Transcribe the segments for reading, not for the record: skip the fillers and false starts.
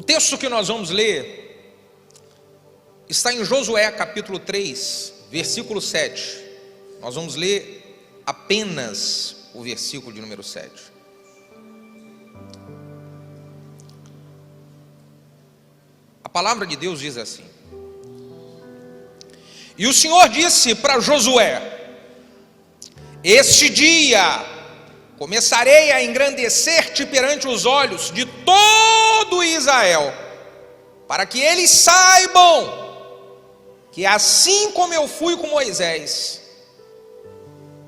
O texto que nós vamos ler está em Josué capítulo 3, versículo 7. Nós vamos ler apenas o versículo de número 7. A palavra de Deus diz assim: E o Senhor disse para Josué: Este dia começarei a engrandecer-te perante os olhos de todo Israel, para que eles saibam que assim como eu fui com Moisés,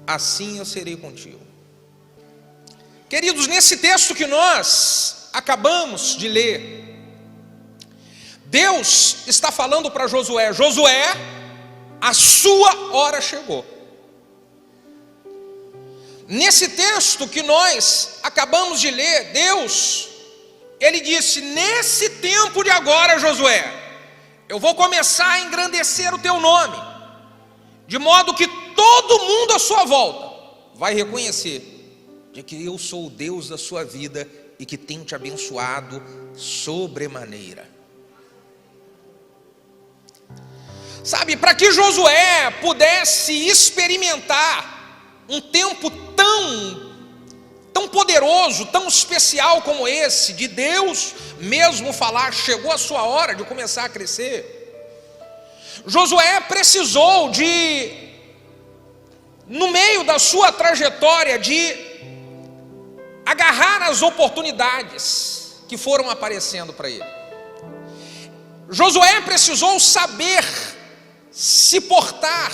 assim eu serei contigo. Queridos, nesse texto que nós acabamos de ler, Deus está falando para Josué: Josué, a sua hora chegou. Nesse texto que nós acabamos de ler, Deus, Ele disse: nesse tempo de agora, Josué, eu vou começar a engrandecer o teu nome, de modo que todo mundo à sua volta vai reconhecer de que eu sou o Deus da sua vida e que tenho te abençoado sobremaneira. Sabe, para que Josué pudesse experimentar um tempo tão poderoso, tão especial como esse, de Deus mesmo falar, chegou a sua hora de começar a crescer, Josué precisou no meio da sua trajetória, de agarrar as oportunidades que foram aparecendo para ele. Josué precisou saber se portar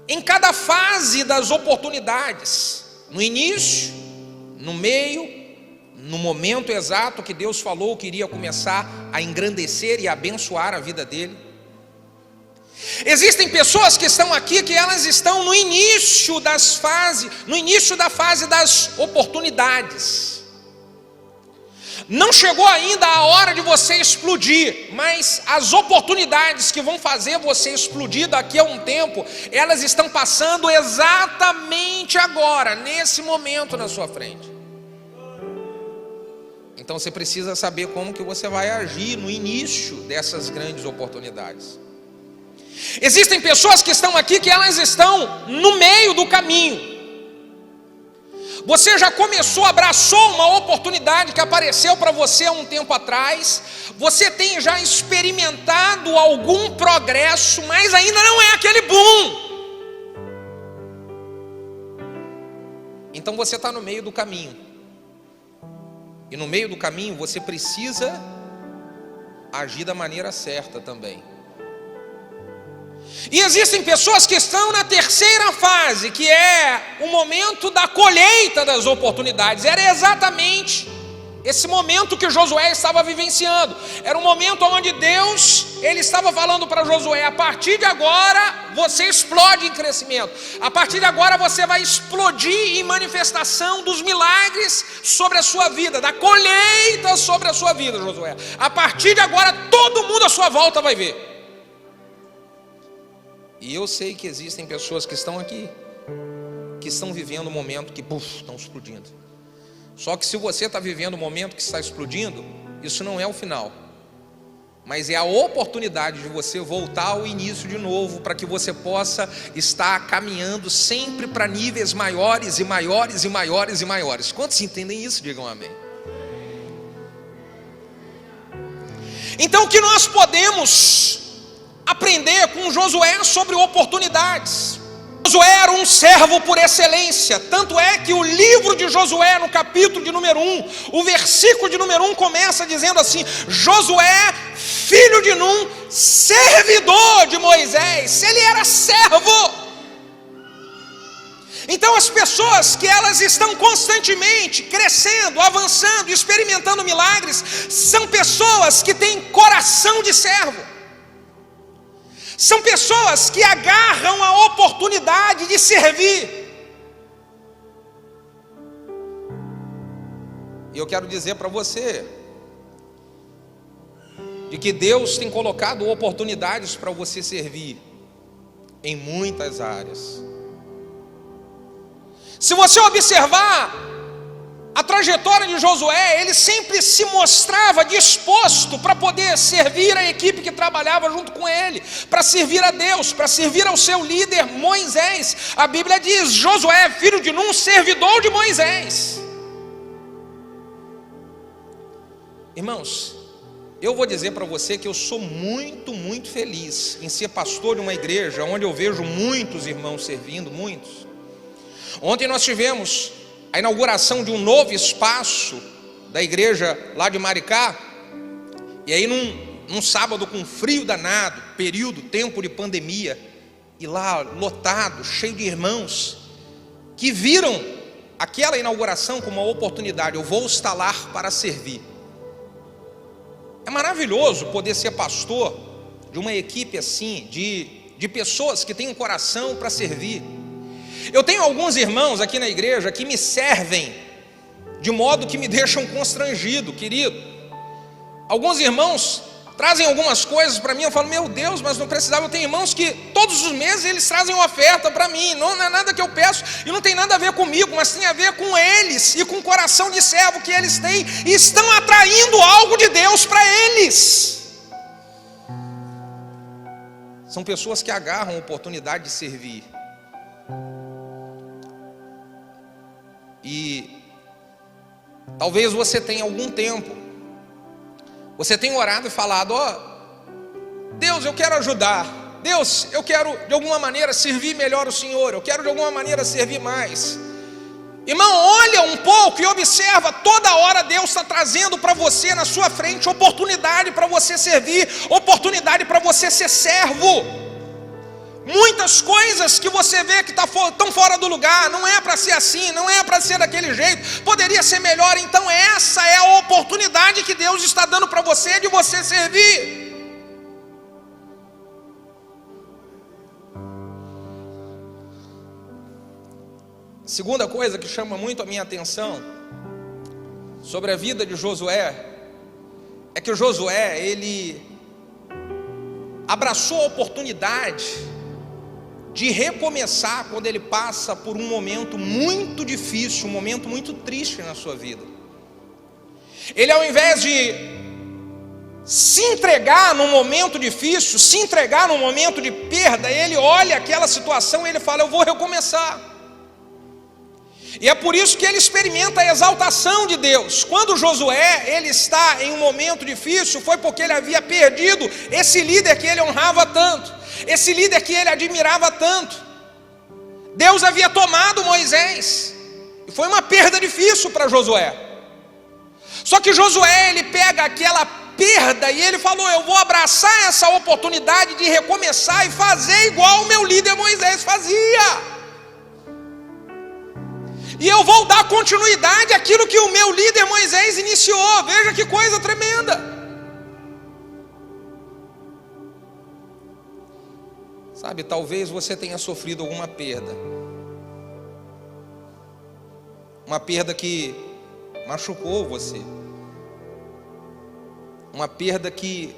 em cada fase das oportunidades, no início, no meio, no momento exato que Deus falou que iria começar a engrandecer e abençoar a vida dele. Existem pessoas que estão aqui que elas estão no início da fase das oportunidades. Não chegou ainda a hora de você explodir, mas as oportunidades que vão fazer você explodir daqui a um tempo, elas estão passando exatamente agora, nesse momento na sua frente. Então você precisa saber como que você vai agir no início dessas grandes oportunidades. Existem pessoas que estão aqui que elas estão no meio do caminho. Você já começou, abraçou uma oportunidade que apareceu para você há um tempo atrás. Você tem já experimentado algum progresso, mas ainda não é aquele boom. Então você está no meio do caminho. E no meio do caminho você precisa agir da maneira certa também. E existem pessoas que estão na terceira fase, que é o momento da colheita das oportunidades. Era exatamente esse momento que Josué estava vivenciando. Era um momento onde Deus, Ele estava falando para Josué: a partir de agora você explode em crescimento. A partir de agora você vai explodir em manifestação dos milagres sobre a sua vida, da colheita sobre a sua vida, Josué. A partir de agora todo mundo à sua volta vai ver. E eu sei que existem pessoas que estão aqui, que estão vivendo um momento que estão explodindo. Só que se você está vivendo um momento que está explodindo, isso não é o final, mas é a oportunidade de você voltar ao início de novo, para que você possa estar caminhando sempre para níveis maiores e maiores e maiores e maiores. Quantos entendem isso? Digam amém. Então o que nós podemos aprender com Josué sobre oportunidades? Josué era um servo por excelência, tanto é que o livro de Josué, no capítulo de número 1, o versículo de número 1 começa dizendo assim: Josué, filho de Num, servidor de Moisés. Ele era servo. Então as pessoas que elas estão constantemente crescendo, avançando, experimentando milagres, são pessoas que têm coração de servo. São pessoas que agarram a oportunidade de servir. E eu quero dizer para você de que Deus tem colocado oportunidades para você servir em muitas áreas. Se você observar a trajetória de Josué, ele sempre se mostrava disposto para poder servir a equipe que trabalhava junto com ele, para servir a Deus, para servir ao seu líder Moisés. A Bíblia diz: Josué, filho de Num, servidor de Moisés. Irmãos, eu vou dizer para você que eu sou muito, muito feliz em ser pastor de uma igreja onde eu vejo muitos irmãos servindo, muitos. Ontem nós tivemos a inauguração de um novo espaço da igreja lá de Maricá, e aí num sábado com frio danado, tempo de pandemia, e lá lotado, cheio de irmãos, que viram aquela inauguração como uma oportunidade. Eu vou estar lá para servir. É maravilhoso poder ser pastor de uma equipe assim, de pessoas que têm um coração para servir. Eu tenho alguns irmãos aqui na igreja que me servem de modo que me deixam constrangido, querido. Alguns irmãos trazem algumas coisas para mim, eu falo: meu Deus, mas não precisava. Eu tenho irmãos que todos os meses eles trazem uma oferta para mim, não é nada que eu peço, e não tem nada a ver comigo, mas tem a ver com eles, e com o coração de servo que eles têm, e estão atraindo algo de Deus para eles. São pessoas que agarram a oportunidade de servir. E talvez você tenha algum tempo, você tenha orado e falado: Deus, eu quero ajudar. Deus, eu quero de alguma maneira servir melhor o Senhor. Eu quero de alguma maneira servir mais. Irmão, olha um pouco e observa. Toda hora Deus está trazendo para você na sua frente oportunidade para você servir, oportunidade para você ser servo. Muitas coisas que você vê que estão fora do lugar, não é para ser assim, não é para ser daquele jeito, poderia ser melhor. Então essa é a oportunidade que Deus está dando para você, de você servir. Segunda coisa que chama muito a minha atenção sobre a vida de Josué é que o Josué, ele abraçou a oportunidade de recomeçar quando ele passa por um momento muito difícil, um momento muito triste na sua vida. Ele, ao invés de se entregar num momento difícil, se entregar num momento de perda, ele olha aquela situação e ele fala: eu vou recomeçar. E é por isso que ele experimenta a exaltação de Deus. Quando Josué, ele está em um momento difícil, foi porque ele havia perdido esse líder que ele honrava tanto, esse líder que ele admirava tanto. Deus havia tomado Moisés, e foi uma perda difícil para Josué. Só que Josué, ele pega aquela perda e ele falou: eu vou abraçar essa oportunidade de recomeçar e fazer igual o meu líder Moisés fazia. E eu vou dar continuidade àquilo que o meu líder Moisés iniciou. Veja que coisa tremenda. Sabe, talvez você tenha sofrido alguma perda. Uma perda que machucou você. Uma perda que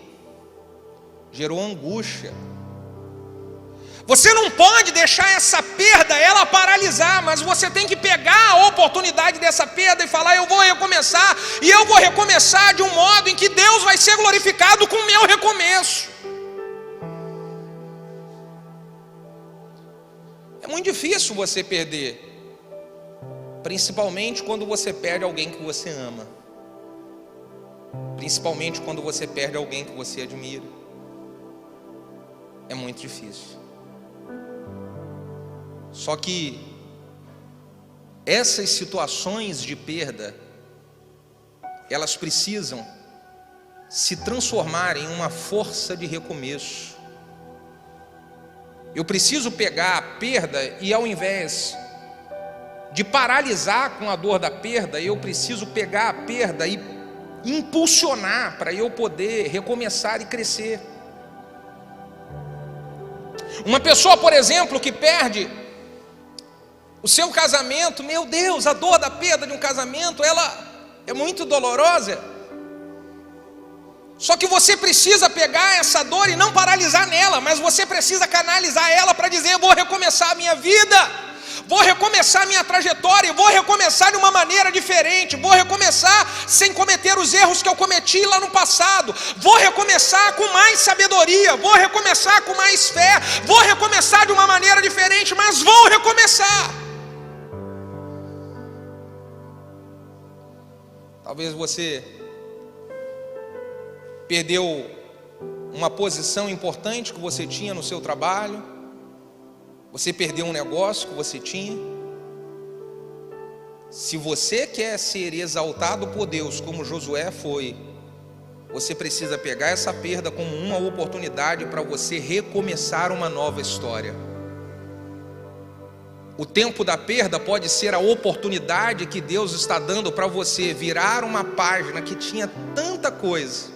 gerou angústia. Você não pode deixar essa perda ela paralisar, mas você tem que pegar a oportunidade dessa perda e falar: eu vou recomeçar, e eu vou recomeçar de um modo em que Deus vai ser glorificado com o meu recomeço. É muito difícil você perder, principalmente quando você perde alguém que você ama, principalmente quando você perde alguém que você admira. É muito difícil. Só que essas situações de perda, elas precisam se transformar em uma força de recomeço. Eu preciso pegar a perda e, ao invés de paralisar com a dor da perda, eu preciso pegar a perda e impulsionar para eu poder recomeçar e crescer. Uma pessoa, por exemplo, que perde o seu casamento, meu Deus, a dor da perda de um casamento, ela é muito dolorosa. Só que você precisa pegar essa dor e não paralisar nela, mas você precisa canalizar ela para dizer: eu vou recomeçar a minha vida. vou recomeçar a minha trajetória, vou recomeçar de uma maneira diferente, vou recomeçar sem cometer os erros que eu cometi lá no passado, vou recomeçar com mais sabedoria, vou recomeçar com mais fé, vou recomeçar de uma maneira diferente, mas vou recomeçar. Talvez você perdeu uma posição importante que você tinha no seu trabalho, você perdeu um negócio que você tinha. Se você quer ser exaltado por Deus como Josué foi, você precisa pegar essa perda como uma oportunidade para você recomeçar uma nova história. O tempo da perda pode ser a oportunidade que Deus está dando para você virar uma página que tinha tanta coisa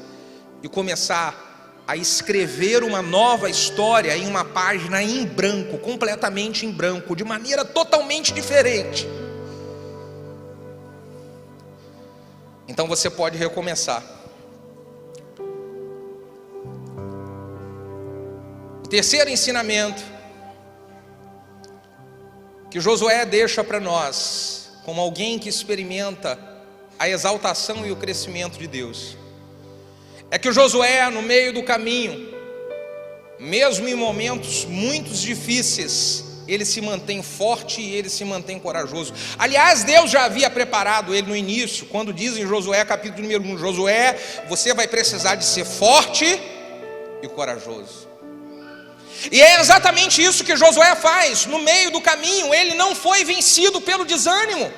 e começar a escrever uma nova história em uma página em branco, completamente em branco, de maneira totalmente diferente. Então você pode recomeçar. O terceiro ensinamento que Josué deixa para nós, como alguém que experimenta a exaltação e o crescimento de Deus, é que o Josué, no meio do caminho, mesmo em momentos muito difíceis, ele se mantém forte e ele se mantém corajoso. Aliás, Deus já havia preparado ele no início, quando diz em Josué, capítulo número 1, Josué, você vai precisar de ser forte e corajoso. E é exatamente isso que Josué faz. No meio do caminho, ele não foi vencido pelo desânimo.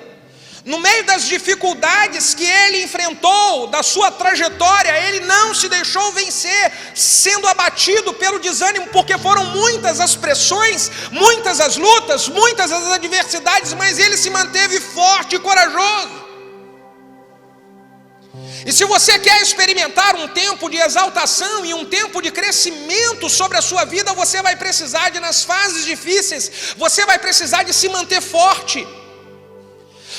No meio das dificuldades que ele enfrentou, da sua trajetória, ele não se deixou vencer, sendo abatido pelo desânimo, porque foram muitas as pressões, muitas as lutas, muitas as adversidades, mas ele se manteve forte e corajoso. E se você quer experimentar um tempo de exaltação e um tempo de crescimento sobre a sua vida, você vai precisar de, nas fases difíceis, você vai precisar de se manter forte.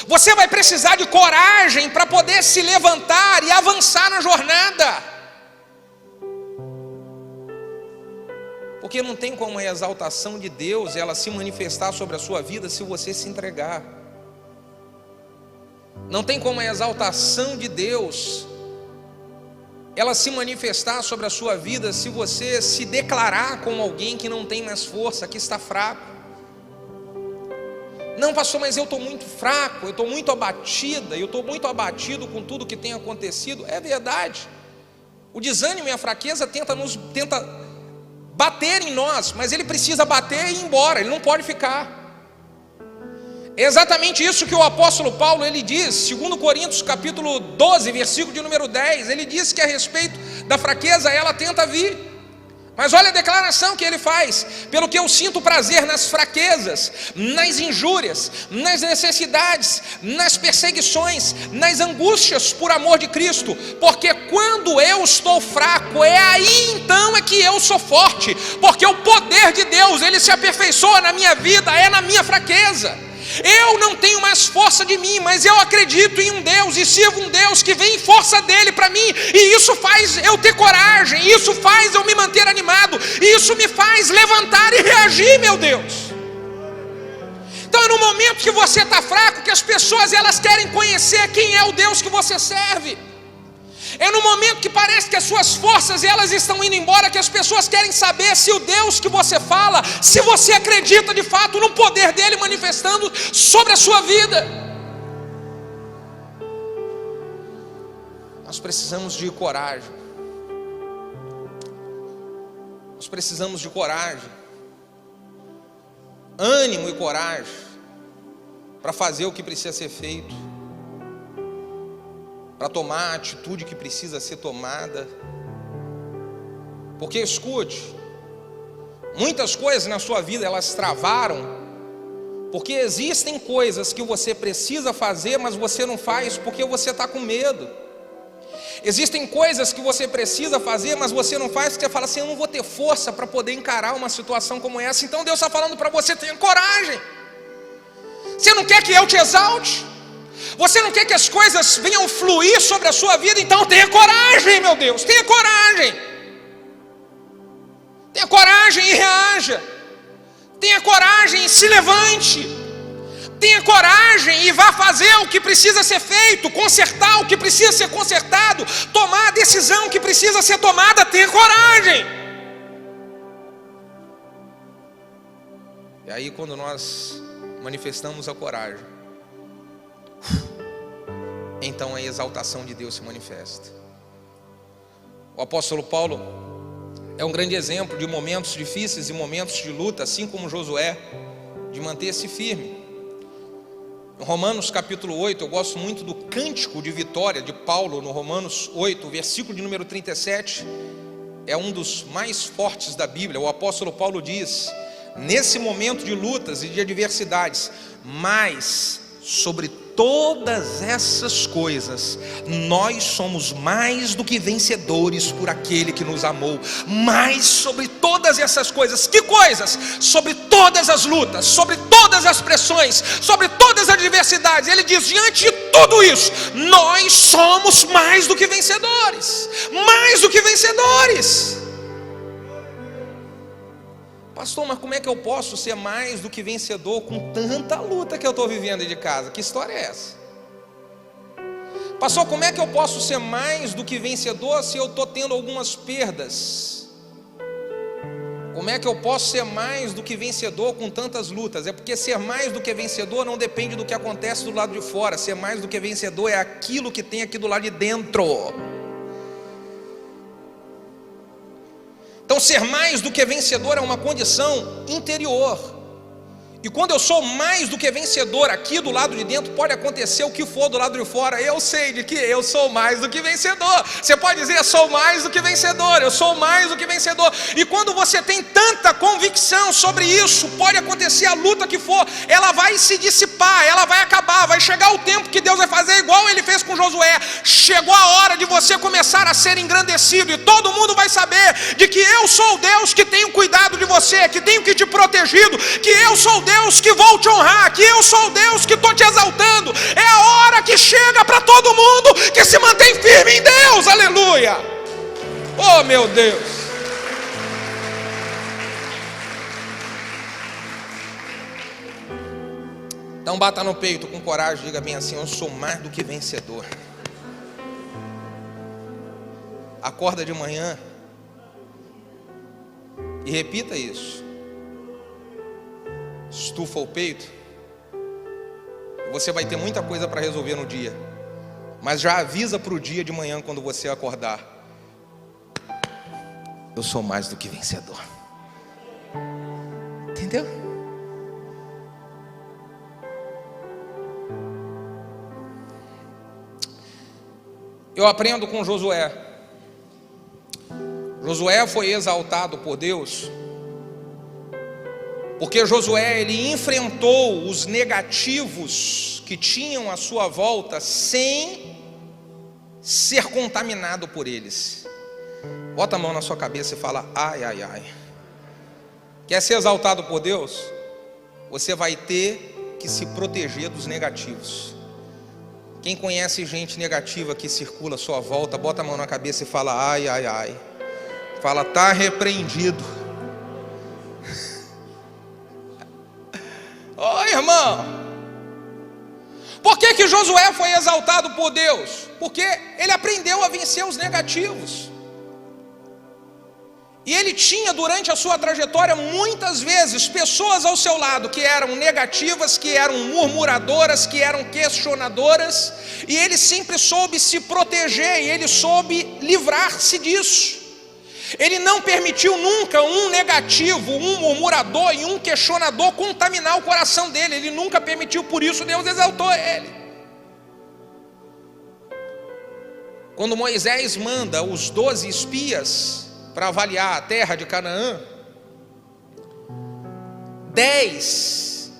Você vai precisar de coragem para poder se levantar e avançar na jornada. Porque não tem como a exaltação de Deus ela se manifestar sobre a sua vida se você se entregar. Não tem como a exaltação de Deus ela se manifestar sobre a sua vida se você se declarar como alguém que não tem mais força, que está fraco. Não, pastor, mas eu estou muito fraco, eu estou muito abatida, eu estou muito abatido com tudo que tem acontecido. É verdade. O desânimo e a fraqueza tenta bater em nós, mas ele precisa bater e ir embora, ele não pode ficar. É exatamente isso que o apóstolo Paulo ele diz, 2 Coríntios capítulo 12, versículo de número 10, ele diz que a respeito da fraqueza ela tenta vir. Mas olha a declaração que ele faz: pelo que eu sinto prazer nas fraquezas, nas injúrias, nas necessidades, nas perseguições, nas angústias por amor de Cristo, porque quando eu estou fraco, é aí então é que eu sou forte, porque o poder de Deus, ele se aperfeiçoa na minha vida, é na minha fraqueza. Eu não tenho mais força de mim, mas eu acredito em um Deus e sirvo um Deus que vem em força dele para mim, e isso faz eu ter coragem, isso faz eu me manter animado, isso me faz levantar e reagir, meu Deus. Então é no momento que você está fraco que as pessoas elas querem conhecer quem é o Deus que você serve. É no momento que parece que as suas forças elas estão indo embora que as pessoas querem saber se o Deus que você fala, se você acredita de fato no poder dele manifestando sobre a sua vida. Nós precisamos de coragem. Nós precisamos de coragem, ânimo e coragem para fazer o que precisa ser feito, para tomar a atitude que precisa ser tomada. Porque escute, muitas coisas na sua vida elas travaram, porque existem coisas que você precisa fazer, mas você não faz porque você está com medo. Existem coisas que você precisa fazer, mas você não faz porque você fala assim: eu não vou ter força para poder encarar uma situação como essa. Então Deus está falando para você: tenha coragem. Você não quer que eu te exalte? Você não quer que as coisas venham fluir sobre a sua vida? Então tenha coragem, meu Deus, tenha coragem. Tenha coragem e reaja. Tenha coragem e se levante. Tenha coragem e vá fazer o que precisa ser feito, consertar o que precisa ser consertado, tomar a decisão que precisa ser tomada. Tenha coragem. E aí, quando nós manifestamos a coragem, então a exaltação de Deus se manifesta. O apóstolo Paulo é um grande exemplo de momentos difíceis e momentos de luta, assim como Josué, de manter-se firme. Em Romanos capítulo 8, eu gosto muito do cântico de vitória de Paulo, no Romanos 8, versículo de número 37, é um dos mais fortes da Bíblia. O apóstolo Paulo diz: nesse momento de lutas e de adversidades, mas sobre todas essas coisas, nós somos mais do que vencedores por aquele que nos amou. Mas sobre todas essas coisas, que coisas? Sobre todas as lutas, sobre todas as pressões, sobre todas as adversidades, ele diz: diante de tudo isso, nós somos mais do que vencedores. Mais do que vencedores. Pastor, mas como é que eu posso ser mais do que vencedor com tanta luta que eu estou vivendo aí de casa? Que história é essa? Pastor, como é que eu posso ser mais do que vencedor se eu estou tendo algumas perdas? Como é que eu posso ser mais do que vencedor com tantas lutas? É porque ser mais do que vencedor não depende do que acontece do lado de fora. Ser mais do que vencedor é aquilo que tem aqui do lado de dentro. Então, ser mais do que vencedor é uma condição interior. E quando eu sou mais do que vencedor aqui do lado de dentro, pode acontecer o que for do lado de fora, eu sei de que eu sou mais do que vencedor. Você pode dizer: eu sou mais do que vencedor, eu sou mais do que vencedor. E quando você tem tanta convicção sobre isso, pode acontecer a luta que for, ela vai se dissipar, ela vai acabar. Vai chegar o tempo que Deus vai fazer igual ele fez com Josué. Chegou a hora de você começar a ser engrandecido, e todo mundo vai saber de que eu sou o Deus que tenho cuidado de você, que tenho que te protegido, que eu sou o Deus que vou te honrar, que eu sou o Deus que estou te exaltando. É a hora que chega para todo mundo que se mantém firme em Deus. Aleluia. Oh, meu Deus. Então bata no peito com coragem, diga bem assim: eu sou mais do que vencedor. Acorda de manhã e repita isso. Estufa o peito. Você vai ter muita coisa para resolver no dia, mas já avisa para o dia de manhã, quando você acordar: eu sou mais do que vencedor. Entendeu? Eu aprendo com Josué. Josué foi exaltado por Deus porque Josué, ele enfrentou os negativos que tinham à sua volta sem ser contaminado por eles. Bota a mão na sua cabeça e fala: ai, ai, ai. Quer ser exaltado por Deus? Você vai ter que se proteger dos negativos. Quem conhece gente negativa que circula à sua volta, bota a mão na cabeça e fala: ai, ai, ai. Fala: está repreendido. Ô irmão, por que Josué foi exaltado por Deus? Porque ele aprendeu a vencer os negativos. E ele tinha durante a sua trajetória muitas vezes pessoas ao seu lado que eram negativas, que eram murmuradoras, que eram questionadoras, e ele sempre soube se proteger, e ele soube livrar-se disso. Ele não permitiu nunca um negativo, um murmurador e um questionador contaminar o coração dele. Ele nunca permitiu, por isso Deus exaltou ele. Quando Moisés manda os 12 espias para avaliar a terra de Canaã, 10,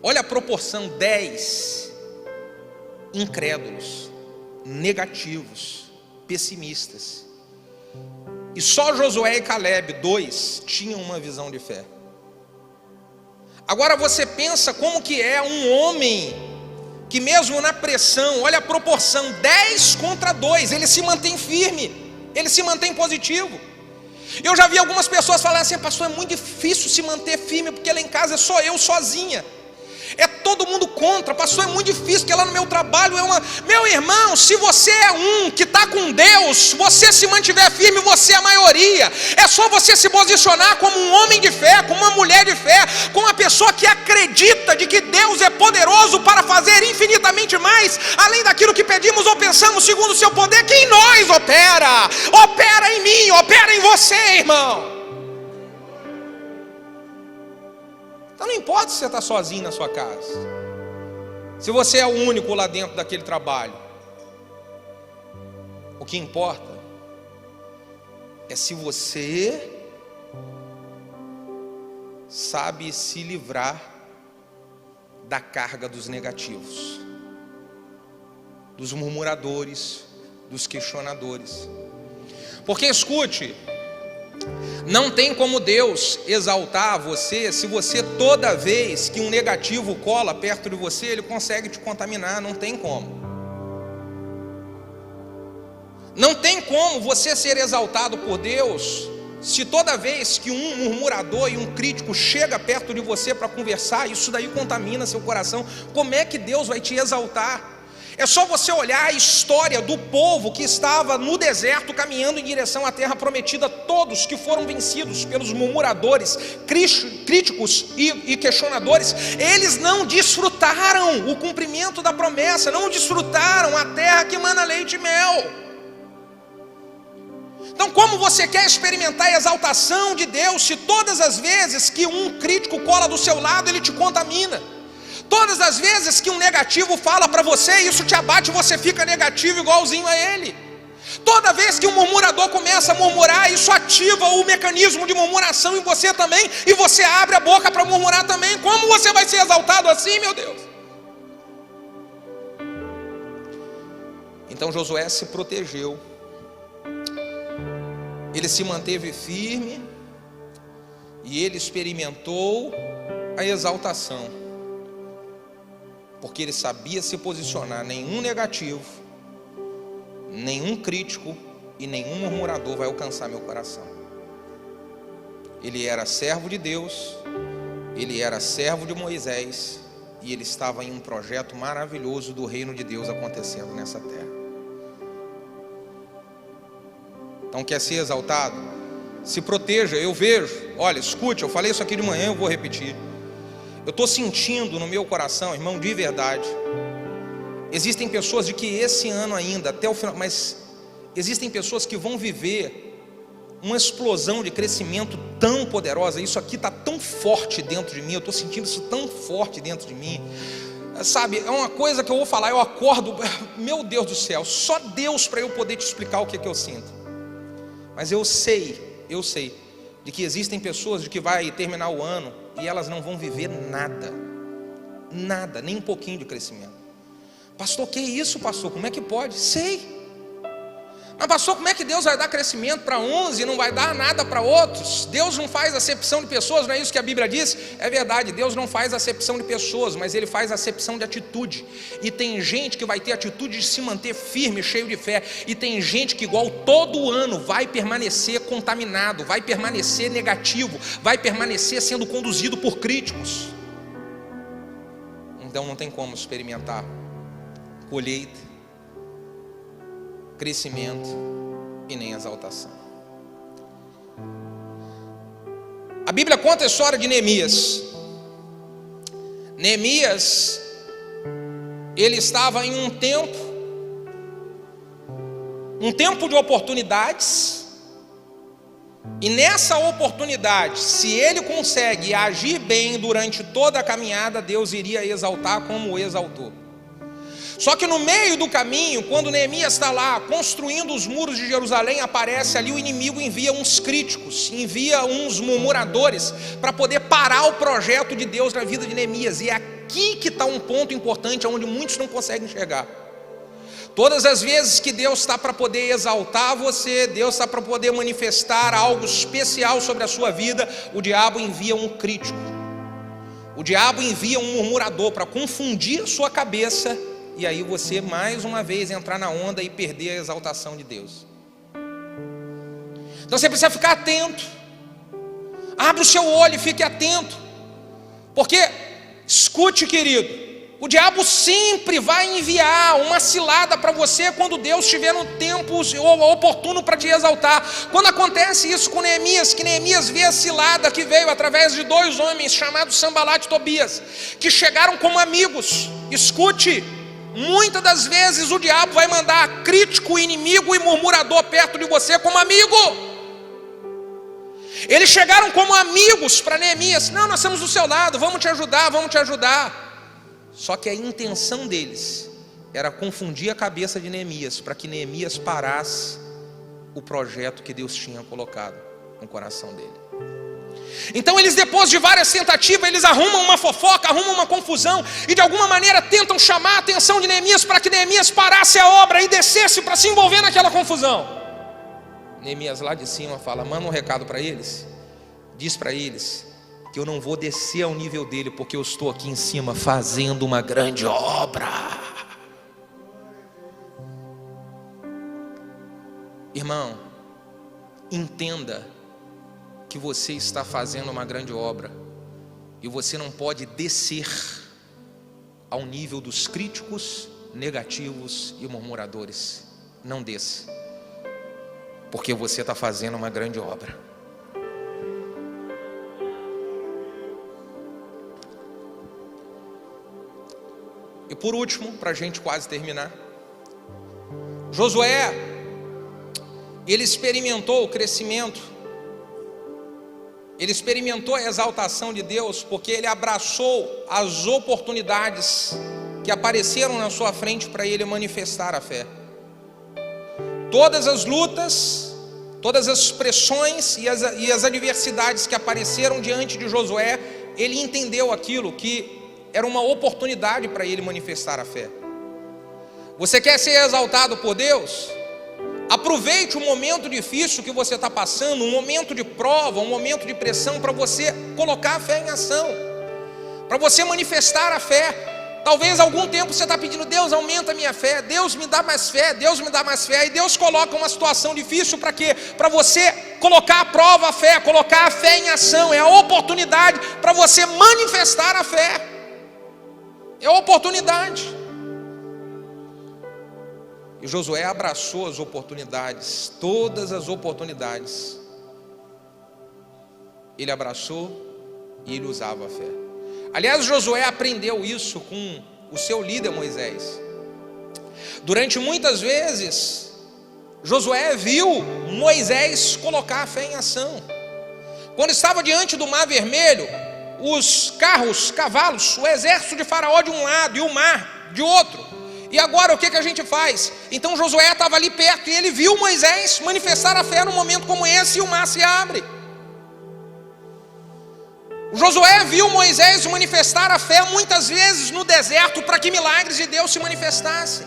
olha a proporção, 10 incrédulos, negativos, pessimistas. E só Josué e Caleb, 2, tinham uma visão de fé. Agora você pensa como que é um homem que mesmo na pressão, olha a proporção, 10 contra 2, ele se mantém firme, ele se mantém positivo. Eu já vi algumas pessoas falarem assim: pastor, é muito difícil se manter firme, porque lá em casa é só eu sozinha. É todo mundo contra. Pastor, é muito difícil, porque lá no meu trabalho é uma... Meu irmão, se você é um que está com Deus, você se mantiver firme, você é a maioria. É só você se posicionar como um homem de fé, como uma mulher de fé, como uma pessoa que acredita de que Deus é poderoso para fazer infinitamente mais, além daquilo que pedimos ou pensamos, segundo o seu poder, que em nós opera. Opera em mim, opera em você, irmão. Então não importa se você está sozinho na sua casa, se você é o único lá dentro daquele trabalho. O que importa é se você sabe se livrar da carga dos negativos, dos murmuradores, dos questionadores. Porque escute, não tem como Deus exaltar você se você, toda vez que um negativo cola perto de você, ele consegue te contaminar. Não tem como. Não tem como você ser exaltado por Deus se toda vez que um murmurador e um crítico chega perto de você para conversar, isso daí contamina seu coração. Como é que Deus vai te exaltar? É só você olhar a história do povo que estava no deserto caminhando em direção à terra prometida. Todos que foram vencidos pelos murmuradores, críticos e questionadores, eles não desfrutaram o cumprimento da promessa, não desfrutaram a terra que mana leite e mel. Então, como você quer experimentar a exaltação de Deus se todas as vezes que um crítico cola do seu lado, ele te contamina? Todas as vezes que um negativo fala para você, isso te abate, você fica negativo igualzinho a ele. Toda vez que um murmurador começa a murmurar, isso ativa o mecanismo de murmuração em você também, e você abre a boca para murmurar também. Como você vai ser exaltado assim, meu Deus? Então Josué se protegeu, ele se manteve firme, e ele experimentou a exaltação, porque ele sabia se posicionar. Nenhum negativo, nenhum crítico e nenhum murmurador vai alcançar meu coração. Ele era servo de Deus, ele era servo de Moisés, e ele estava em um projeto maravilhoso do reino de Deus acontecendo nessa terra. Então, quer ser exaltado? Se proteja. Eu vejo, olha, escute, eu falei isso aqui de manhã, eu vou repetir. Eu estou sentindo no meu coração, irmão, de verdade, existem pessoas de que esse ano ainda, até o final, mas existem pessoas que vão viver uma explosão de crescimento tão poderosa. Isso aqui está tão forte dentro de mim, eu estou sentindo isso tão forte dentro de mim. Sabe, é uma coisa que eu vou falar, eu acordo, meu Deus do céu, só Deus para eu poder te explicar o que eu sinto. Mas eu sei de que existem pessoas de que vai terminar o ano e elas não vão viver nada, nem um pouquinho de crescimento. Pastor, que isso, pastor? Como é que pode? Sei. Mas pastor, como é que Deus vai dar crescimento para uns e não vai dar nada para outros? Deus não faz acepção de pessoas, não é isso que a Bíblia diz? É verdade, Deus não faz acepção de pessoas, mas Ele faz acepção de atitude. E tem gente que vai ter atitude de se manter firme, cheio de fé. E tem gente que, igual todo ano, vai permanecer contaminado, vai permanecer negativo, vai permanecer sendo conduzido por críticos. Então não tem como experimentar colheita, crescimento e nem exaltação. A Bíblia conta a história de Neemias. Neemias, ele estava em um tempo de oportunidades, e nessa oportunidade, se ele consegue agir bem durante toda a caminhada, Deus iria exaltar como o exaltou. Só que no meio do caminho, quando Neemias está lá construindo os muros de Jerusalém, aparece ali o inimigo, envia uns críticos, envia uns murmuradores para poder parar o projeto de Deus na vida de Neemias. E é aqui que está um ponto importante, onde muitos não conseguem enxergar. Todas as vezes que Deus está para poder exaltar você, Deus está para poder manifestar algo especial sobre a sua vida, o diabo envia um crítico, o diabo envia um murmurador para confundir a sua cabeça, e aí você mais uma vez entrar na onda e perder a exaltação de Deus. Então você precisa ficar atento. Abre o seu olho e fique atento. Porque Escute, querido, o diabo sempre vai enviar uma cilada para você quando Deus estiver no tempo oportuno para te exaltar. Quando acontece isso com Neemias, que Neemias vê a cilada que veio através de dois homens chamados Sambalat e Tobias, que chegaram como amigos. Escute, muitas das vezes o diabo vai mandar crítico, inimigo e murmurador perto de você como amigo. Eles chegaram como amigos para Neemias: não, nós estamos do seu lado, vamos te ajudar, vamos te ajudar. Só que a intenção deles era confundir a cabeça de Neemias, para que Neemias parasse o projeto que Deus tinha colocado no coração dele. Então eles, depois de várias tentativas, eles arrumam uma fofoca, arrumam uma confusão, e de alguma maneira tentam chamar a atenção de Neemias, para que Neemias parasse a obra e descesse para se envolver naquela confusão. Neemias lá de cima fala: manda um recado para eles, diz para eles que eu não vou descer ao nível dele, porque eu estou aqui em cima fazendo uma grande obra. Irmão, entenda que você está fazendo uma grande obra, e você não pode descer ao nível dos críticos, negativos e murmuradores. Não desça, porque você está fazendo uma grande obra. E por último, para a gente quase terminar, Josué, ele experimentou o crescimento, ele experimentou a exaltação de Deus, porque ele abraçou as oportunidades que apareceram na sua frente para ele manifestar a fé. Todas as lutas, todas as pressões e as adversidades que apareceram diante de Josué, ele entendeu aquilo, que era uma oportunidade para ele manifestar a fé. Você quer ser exaltado por Deus? Aproveite o momento difícil que você está passando, um momento de prova, um momento de pressão, para você colocar a fé em ação, para você manifestar a fé. Talvez há algum tempo você está pedindo: Deus, aumenta a minha fé, Deus me dá mais fé, Deus me dá mais fé. E Deus coloca uma situação difícil para quê? Para você colocar à prova a fé, colocar a fé em ação. É a oportunidade para você manifestar a fé. É a oportunidade. E Josué abraçou as oportunidades, todas as oportunidades. Ele abraçou e ele usava a fé. Aliás, Josué aprendeu isso com o seu líder Moisés. Durante muitas vezes, Josué viu Moisés colocar a fé em ação. Quando estava diante do Mar Vermelho, os carros, cavalos, o exército de Faraó de um lado e o mar de outro. E agora o que a gente faz? Então Josué estava ali perto e ele viu Moisés manifestar a fé num momento como esse, e o mar se abre. Josué viu Moisés manifestar a fé muitas vezes no deserto, para que milagres de Deus se manifestassem.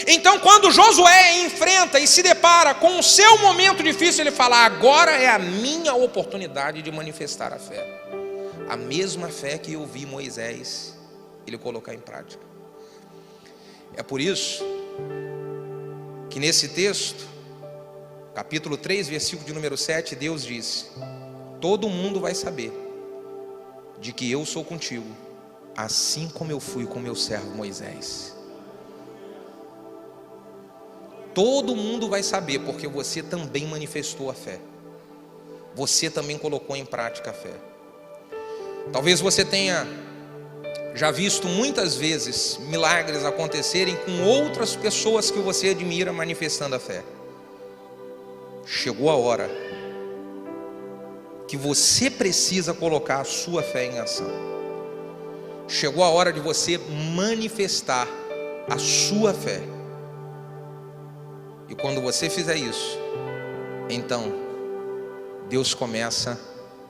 Então, quando Josué enfrenta e se depara com o seu momento difícil, ele fala: agora é a minha oportunidade de manifestar a fé. A mesma fé que eu vi Moisés ele colocar em prática. É por isso que nesse texto, capítulo 3, versículo de número 7, Deus diz: todo mundo vai saber de que eu sou contigo, assim como eu fui com meu servo Moisés. Todo mundo vai saber, porque você também manifestou a fé, você também colocou em prática a fé. Talvez você tenha já visto muitas vezes milagres acontecerem com outras pessoas que você admira manifestando a fé. Chegou a hora que você precisa colocar a sua fé em ação. Chegou a hora de você manifestar a sua fé. E quando você fizer isso, então Deus começa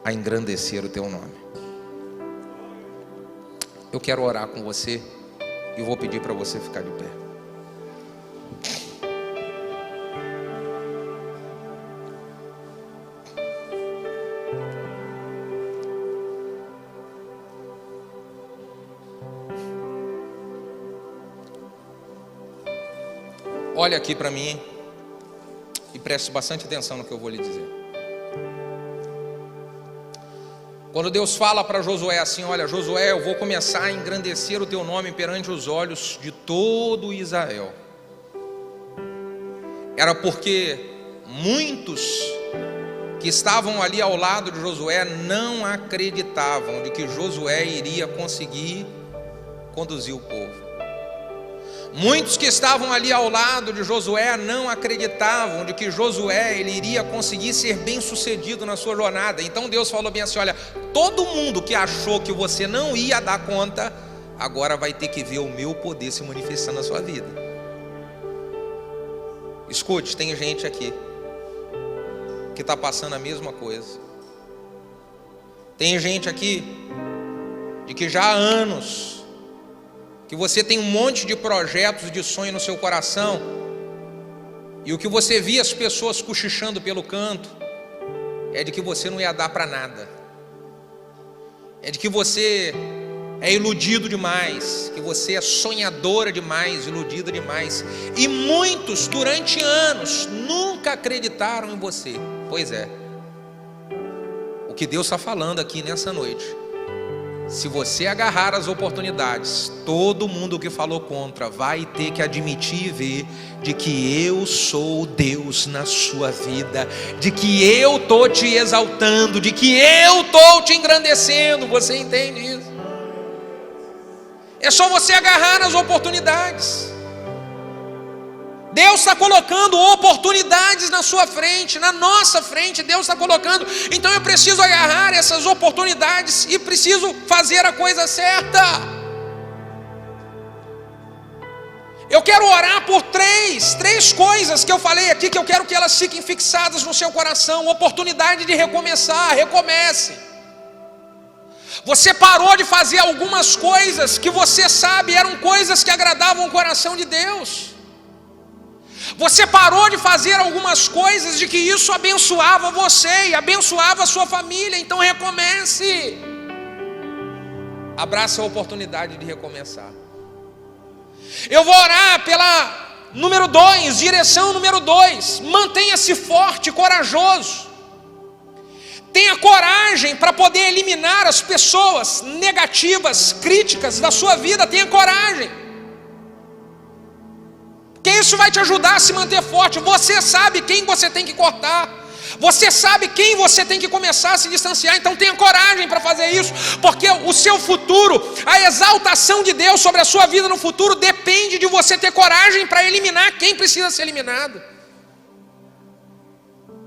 a engrandecer o teu nome. Eu quero orar com você e vou pedir para você ficar de pé. Olha aqui para mim e preste bastante atenção no que eu vou lhe dizer. Quando Deus fala para Josué assim: olha, Josué, eu vou começar a engrandecer o teu nome perante os olhos de todo Israel. Era porque muitos que estavam ali ao lado de Josué não acreditavam de que Josué iria conseguir conduzir o povo. Muitos que estavam ali ao lado de Josué não acreditavam de que Josué ele iria conseguir ser bem sucedido na sua jornada. Então Deus falou bem assim: olha, todo mundo que achou que você não ia dar conta, agora vai ter que ver o meu poder se manifestar na sua vida. Escute, tem gente aqui que está passando a mesma coisa. Tem gente aqui de que já há anos que você tem um monte de projetos, de sonho no seu coração, e o que você via as pessoas cochichando pelo canto é de que você não ia dar para nada, é de que você é iludido demais, que você é sonhadora demais, iludida demais. E muitos durante anos nunca acreditaram em você. Pois é, o que Deus está falando aqui nessa noite: se você agarrar as oportunidades, todo mundo que falou contra vai ter que admitir e ver de que eu sou Deus na sua vida, de que eu estou te exaltando, de que eu estou te engrandecendo. Você entende isso? É só você agarrar as oportunidades. Deus está colocando oportunidades na sua frente, na nossa frente. Deus está colocando. Então eu preciso agarrar essas oportunidades e preciso fazer a coisa certa. Eu quero orar por três coisas que eu falei aqui, que eu quero que elas fiquem fixadas no seu coração. Oportunidade de recomeçar. Recomece. Você parou de fazer algumas coisas que você sabe eram coisas que agradavam o coração de Deus. Você parou de fazer algumas coisas de que isso abençoava você e abençoava a sua família. Então recomece. Abraça a oportunidade de recomeçar. Eu vou orar pela número 2, direção número 2. Mantenha-se forte e corajoso. Tenha coragem para poder eliminar as pessoas negativas, críticas da sua vida. Tenha coragem. Porque isso vai te ajudar a se manter forte. Você sabe quem você tem que cortar. Você sabe quem você tem que começar a se distanciar. Então tenha coragem para fazer isso. Porque o seu futuro, a exaltação de Deus sobre a sua vida no futuro, depende de você ter coragem para eliminar quem precisa ser eliminado.